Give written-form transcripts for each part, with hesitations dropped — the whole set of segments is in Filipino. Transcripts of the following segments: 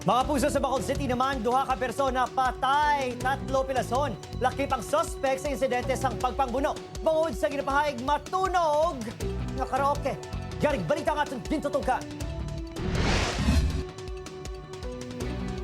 Mga puso sa Bacolod City naman, duha ka persona patay, 3 pilason. Laki pang suspect sa insidente sang pagpangbuno. Bangod sa ginapahayag matunog nga karaoke. Garing balita nga itong bintutugan.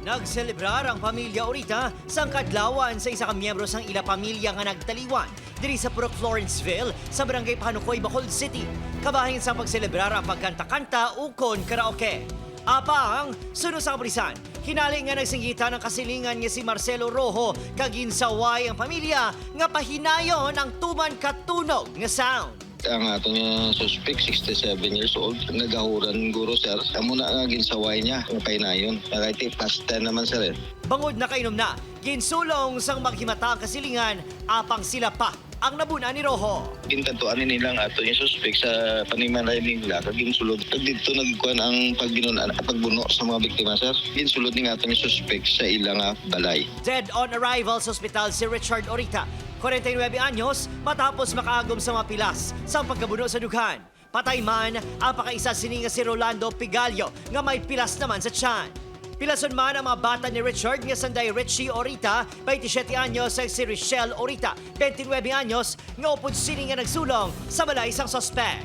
Nagselebrar ang pamilya Orita sang kadlawan sa isa ka miyembro sang ila pamilya nga nagtaliwan diri sa Purok Florenceville sa barangay Panukoy, Bacolod City. Kabahin sa pagselebrar ang pagkanta-kanta ukon karaoke. Apang, sunod sa kaprisan, hinali nga nagsingita ng kasilingan niya si Marcelo Rojo kaginsaway ang pamilya nga pahinayon ang tuman katunog nga sound. Ang ato niya suspect, 67 years old, nagahuran guro sir. Amo na nga ginsaway niya, ang kainayon. Nakati past 10 naman sir. Bangod na kainom na, ginsulong sang maghimata ang kasilingan, apang sila pa ang nabuna ni Rojo. Gintantuan nilang ato niya suspect sa panimalay nila. Ginsulod. Dito nagkuhan ang pagbuno sa mga biktima sir. Ginsulod ni ato niya suspect sa ilang balay. Dead on arrival sa ospital si Richard Orita, 49 anyos, matapos makaagom sa mapilas sa pagkabuno sa dughan. Patay man ang pakaisa sininga si Rolando Pigalio nga may pilas naman sa tiyan. Pilason man ang mga bata ni Richard nga sanday Richie Orita, 27 anyos, sa si Richelle Orita, 29 anyos, nga upod sini nga nagsulong sa balay isang sospek.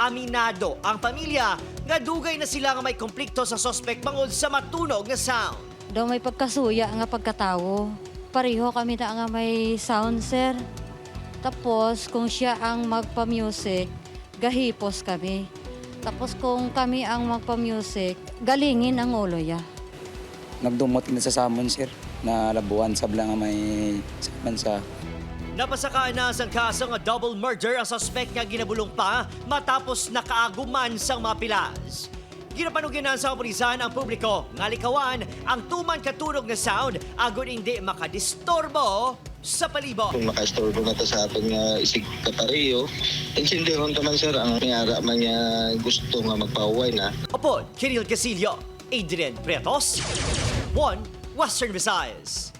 Aminado ang pamilya nga dugay na sila nga may konflikto sa sospek bangod sa matunog na sound. Daw may pagkasuya nga pagkatawo. Pareho kami na nga may sound, sir. Tapos, kung siya ang magpa-music, gahipos kami. Tapos, kung kami ang magpa-music, galingin ang ulo ya. Nagdumot na sa samon, sir, na labuan sa blang may saman sa... Napasakaan na sa kaso nga double murder ang suspect nga ginabulong pa matapos nakaaguman sang mga pilas. Ginapanugin na sa kapulisan ang publiko nga likawan ang tuman katunog na sound agon hindi makadistorbo sa palibot. Kung maka-istorbo na to sa aton nga isig kapareyo, insindihon naman sir, ang mayara man niya gusto nga magpahuway na. Opod, Kiril Casillo, Adrian Pretos, One Western Visayas.